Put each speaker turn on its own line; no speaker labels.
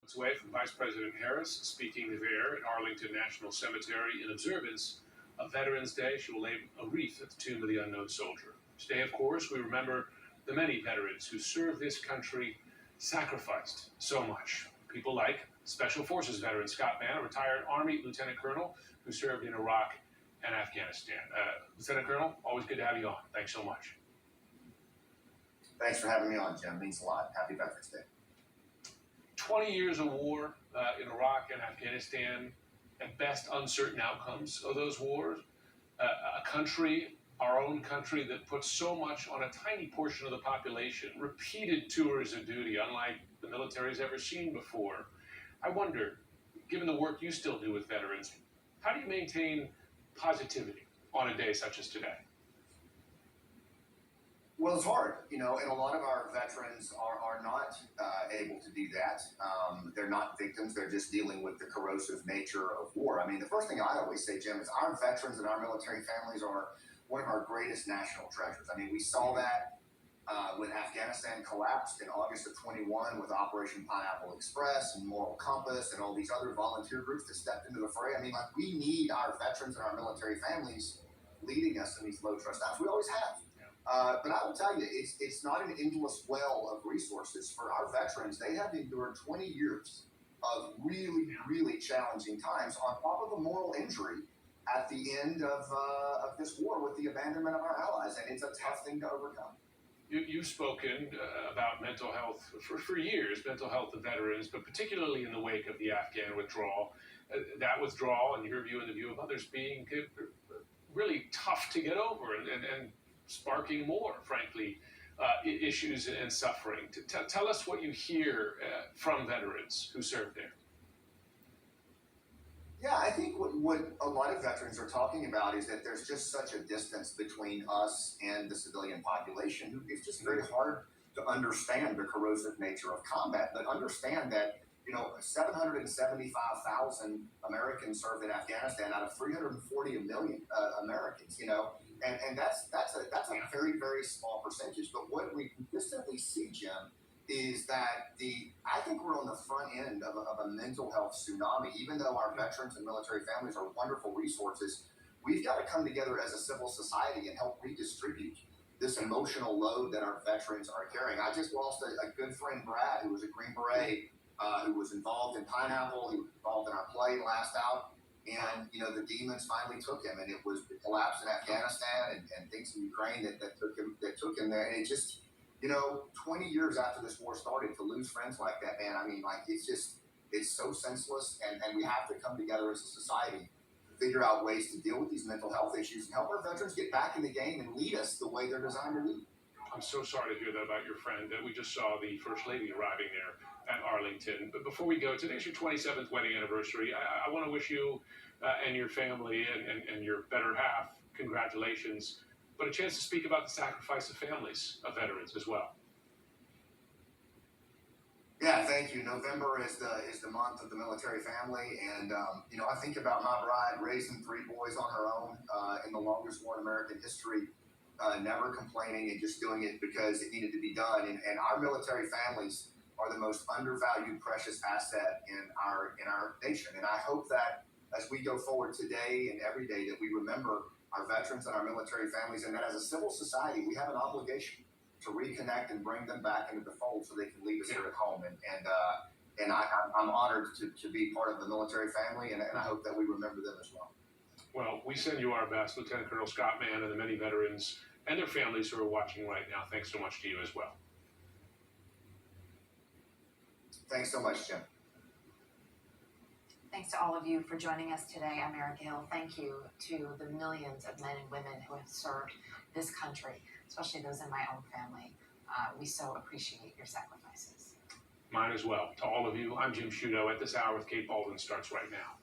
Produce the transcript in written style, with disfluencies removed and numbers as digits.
moments away from Vice President Harris speaking there at Arlington National Cemetery in observance of Veterans Day. She will lay a wreath at the tomb of the unknown soldier. Today, of course, we remember the many veterans who served this country, sacrificed so much. People like Special Forces veteran Scott Mann, a retired Army Lieutenant Colonel who served in Iraq and Afghanistan. Lieutenant Colonel, always good to have you on. Thanks so much.
Thanks for having me on, Jim. It means a lot. Happy Veterans Day.
20 years of war in Iraq and Afghanistan, at best uncertain outcomes of those wars. A country, our own country, that puts so much on a tiny portion of the population. Repeated tours of duty, unlike the military's ever seen before. I wonder, given the work you still do with veterans, how do you maintain positivity on a day such as today?
Well, it's hard, and a lot of our veterans are not able to do that. They're not victims. They're just dealing with the corrosive nature of war. I mean, the first thing I always say, Jim, is our veterans and our military families are one of our greatest national treasures. I mean, we saw that when Afghanistan collapsed in August of 21 with Operation Pineapple Express and Moral Compass and all these other volunteer groups that stepped into the fray. I mean, we need our veterans and our military families leading us in these low trust times. We always have. But I will tell you, it's not an endless well of resources. For our veterans, they have endured 20 years of really, really challenging times on top of a moral injury at the end of this war with the abandonment of our allies. And it's a tough thing to overcome.
You've spoken about mental health for years, mental health of veterans, but particularly in the wake of the Afghan withdrawal. That withdrawal, in your view and the view of others, being really tough to get over and sparking more, frankly, issues and suffering. Tell us what you hear from veterans who served there.
Yeah, I think what a lot of veterans are talking about is that there's just such a distance between us and the civilian population. It's just very hard to understand the corrosive nature of combat, but understand that 775,000 Americans served in Afghanistan out of 340 million Americans, and that's a very, very small percentage. But what we consistently see, Jim, is that I think we're on the front end of a mental health tsunami. Even though our veterans and military families are wonderful resources, we've got to come together as a civil society and help redistribute this emotional load that our veterans are carrying. I just lost a good friend, Brad, who was a Green Beret, who was involved in Pineapple. He was involved in our play last out. And, the demons finally took him, and it was the collapse in Afghanistan and things in Ukraine that took him there. And it just, 20 years after this war started, to lose friends like that, man, I mean, it's so senseless. And we have to come together as a society to figure out ways to deal with these mental health issues and help our veterans get back in the game and lead us the way they're designed to lead.
I'm so sorry to hear that about your friend. We just saw the First Lady arriving there at Arlington. But before we go, today's your 27th wedding anniversary. I want to wish you and your family and your better half congratulations, but a chance to speak about the sacrifice of families of veterans as well.
Yeah, thank you. November is the month of the military family, and I think about my bride raising 3 boys on her own in the longest war in American history, never complaining and just doing it because it needed to be done. And our military families are the most undervalued, precious asset in our nation. And I hope that as we go forward today and every day, that we remember our veterans and our military families, and that as a civil society, we have an obligation to reconnect and bring them back into the fold so they can leave us here at home. And I'm honored to be part of the military family, and I hope that we remember them as well.
Well, we send you our best, Lieutenant Colonel Scott Mann, and the many veterans and their families who are watching right now. Thanks so much to you as well.
Thanks so much, Jim.
Thanks to all of you for joining us today. I'm Erica Hill. Thank you to the millions of men and women who have served this country, especially those in my own family. We so appreciate your sacrifices.
Mine as well. To all of you, I'm Jim Sciutto. At this hour with Kate Baldwin starts right now.